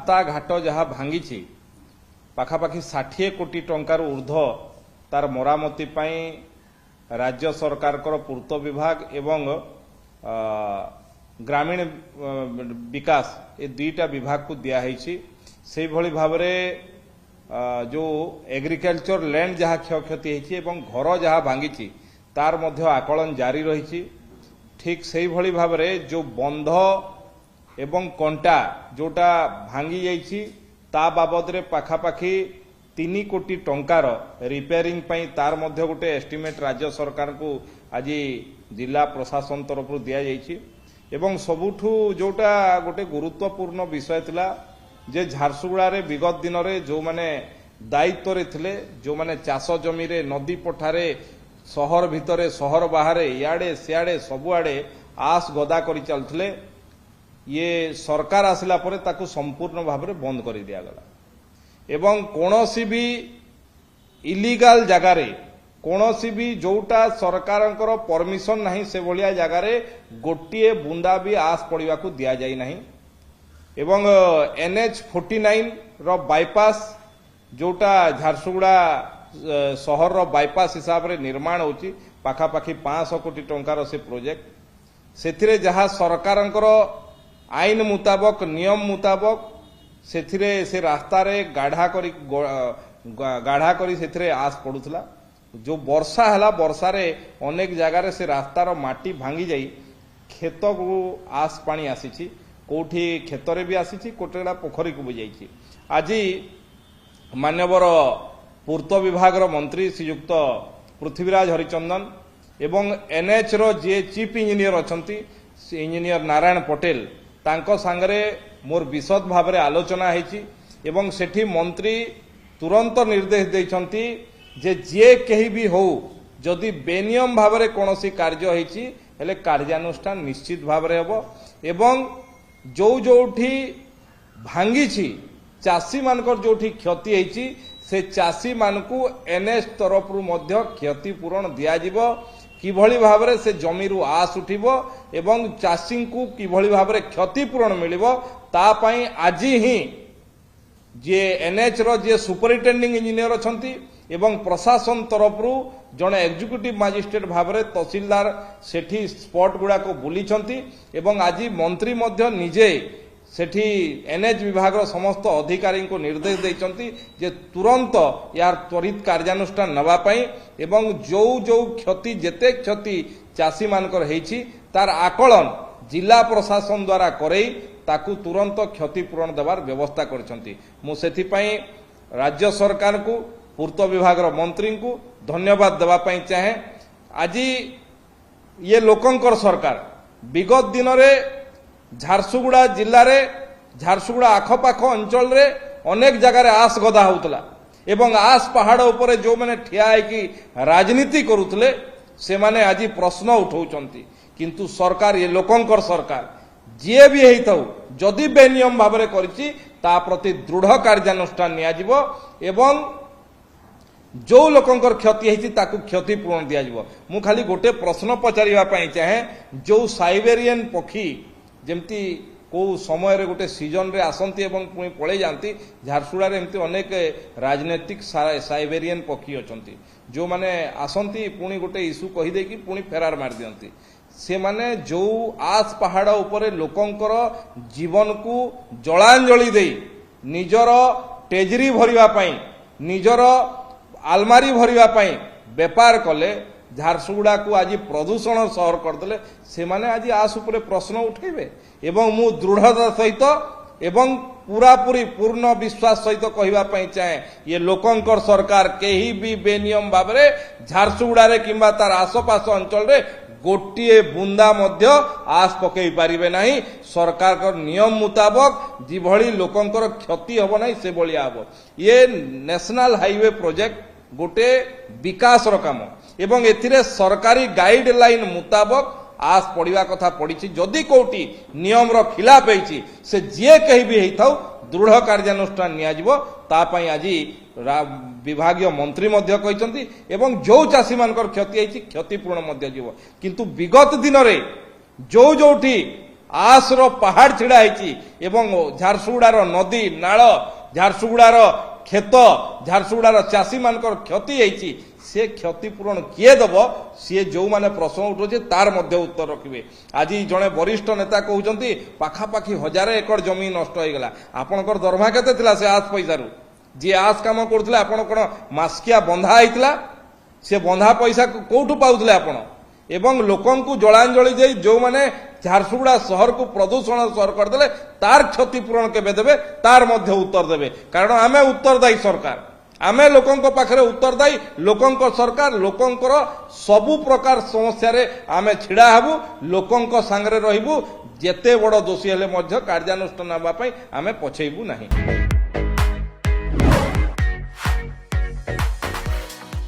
रास्ता घाट जहाँ भांगी पाखापाखि 60 कोटी टंकार ऊर्ध तार मरामती पाई राज्य सरकार पूर्त विभाग एवं ग्रामीण विकास ये दुईटा विभाग को दिखाई से भली भाव जो एग्रीकल्चर लैंड जहाँ क्षयक्षति होती घर जहाँ भांगी तार मध्य आकलन जारी रही ठीक से भली भाव जो बंध एवं कंटा जोटा भांगी जाइछि ता बाबद रे पाखापाखि 3 कोटी टंकार रिपेयरिंग पई तार मध्य गोटे एस्टिमेट राज्य सरकार को आज जिला प्रशासन तरफ दिया जाइछि एवं सबुठु जोटा गोटे गुरुत्वपूर्ण विषय थिला जे झारसुगुड़ा रे विगत दिन रे जो माने दायित्व रे थिले जो माने चाष जमी रे नदी पठारे सहर भितरे सहर बाहर इयाडे सियाडे सबुआडे आस गदा करी चलथिले ये सरकार आसिला परे ताकू संपूर्ण भाव में बंद कर दिया गला एवं कोनोसी भी इलीगल जगार कोनोसी भी जोटा सरकारंकर परमिशन नहीं से भलिया जगार गोटिए बुंदा भी आस पड़िबा को दिया जाई नहीं एवं NH49 रो बाईपास जोटा झारसुगुड़ा सहर रो बाईपास हिसाब रे निर्माण होची पाखापाखि 500 कोटी टंकार से प्रोजेक्ट सेथिरे जहाँ सरकारंकर आईन मुताबक नियम मुताबक से रास्ता रे गाढ़ा करी से आस पड़ुला जो वर्षा है वर्षा रे अनेक जगार से रास्तार माटी भांगी जाई खेत को आस पानी आसी कोठी खेतरे भी आसी कोटेड़ा पोखरी को भी जाइए आज मान्यवर पूर्त विभाग मंत्री श्रीयुक्त पृथ्वीराज हरिचंदन एवं NH रो जे चीफ इंजीनियर अछंती इंजीनियर नारायण पटेल तांको सांगरे मोर विशद भाव में आलोचना होती एवं सेठी मंत्री तुरंत निर्देश देइछंती जे जे कहीं भी हो जदि बेनियम भाव में कौन कार्य होती हेले कार्यानुष्ठान निश्चित भाव में हेबो एवं जोठी भांगी चाषी मानकर जोठी क्षति होती से चाषी मानकू NH तरफ मध्य क्षतिपूरण दियाजिबो किभली भाव में से जमीरू आस उठिबो एवं चाषी को किभली भाव में क्षतिपूरण मिलिबो ता पई आज ही जे NH रो जे सुपरिटेंडिंग इंजीनियर अछंती एवं प्रशासन तरफ जड़े एग्जीक्यूटिव मजिस्ट्रेट भाव में तहसीलदार सेठी स्पॉट गुड़ा को बुलीछंती एवं आज मंत्री मध्य निजे सेठी NH विभाग समस्त अधिकारी को निर्देश देइछंती जे तुरंत यार त्वरित कार्यानुष्ठान नवा पाई एवं जो जो क्षति जेते क्षति चाषी मानकर हेछि तार आकलन जिला प्रशासन द्वारा करई ताकू तुरंत क्षतिपूरण देवार व्यवस्था करछंती मु सेथि पई राज्य सरकार को पूर्त विभाग मंत्री को धन्यवाद देवा पई चाहे आज ये लोकंकर सरकार विगत दिन रे झारसुगुड़ा जिल्ला रे झारसुगुड़ा आखपाख अंचल रे अनेक जगह आस गदा होतला एवं आस पहाड़ उपरे जो मैंने ठिया है राजनीति करुतले से माने आज प्रश्न उठाउचंती किंतु सरकार ये लोकंकर सरकार जे भी हेइथौ जदि बेनियम भाव में करिछि ता प्रति दृढ़ कार्यानुष्ठान नियाजिबो एवं जो लोकंकर क्षति हेछि ताकू क्षतिपूरण दियाजिबो मु खाली गोटे प्रश्न पचारिबा पई चाहे जो साइबेरियन पक्षी जेमती को समय रे गोटे सीजन रे आसंती एवं पुणी पळे जांती झारसुगुड़ा रे एमती अनेक राजनीतिक साइबेरियन पक्षी अछंती जो माने आसंती पुणी गोटे इश्यू कहि दे कि पुणी फेरार मार दियंती से माने जो आस पहाड़ उपरे लोकंकर जीवन को जलांजलि दे निजर टेजरी भरिबा पई निजर आलमारी भरिबा पई व्यापार कले झारसुगुड़ा को आज प्रदूषण सहर करदे से माने आज आस उपरे प्रश्न उठेबे एवं मु दृढ़ता सहित एवं पूरापूरी पूर्ण विश्वास सहित कहवा चाहे ये लोकंकर सरकार कहीं भी बेनियम भाव में झारसुगुड़ा रे किंबा तार आसपास अंचल रे गोटे बुंदा मध्य आस पकई पारिबे नहीं सरकार का नियम मुताबक जिभली लोकंकर क्षति हब नहीं से भलिया हब ये नेशनल हाईवे प्रोजेक्ट गोटे विकास काम एवं एथिरे सरकारी गाइडलाइन मुताबक आस पड़िया कथा पड़ी जदि कोटी नियम रो खिलाफ होती से जे कहीं भी होता दृढ़ कार्यानुष्ठान नियाजिबो तापाई आज विभागीय मंत्री मध्य कहते एवं जो चाषी मानकर क्षति होती क्षतिपूरण मध्य जीव किंतु विगत दिन रे जो जोठी आसर पहाड़ छिड़ा होती झारसुगुड़ार नदी नाल झारसुगुड़ार खेत झारसुगुड़ार चाषी मान क्षति होती से क्षतिपूरण किए दब सी जो मैंने प्रश्न उठे तार मध्य उत्तर रखिए। आज जड़े वरिष्ठ नेता कहते पाखापाखि 1000 एकड़ जमी नष्ट हो गला। आपणकर दरमा केते थिला से आस पैसा जी आस काम करथिले आपण कोन मास्किया बंधा आइतला से बंधा पैसा कोठु पाउथिले आपण एवं लोकन को जलांजलि दे जो माने झारसुगुड़ा शहर को प्रदूषण शहर करदे तार क्षतिपूरण केबे देबे तार मध्य उत्तर देबे। कारण आमे उत्तरदायी सरकार आमे लोकन पाखरे उत्तरदायी लोकन सरकार लोकन सबु प्रकार समस्या रे आमे छिड़ा हबु लोकन संगरे रहिबु जेते बड़ दोषी हेले मध्य कार्यानुष्ठान नबा पई आमे पछेइबु नाही।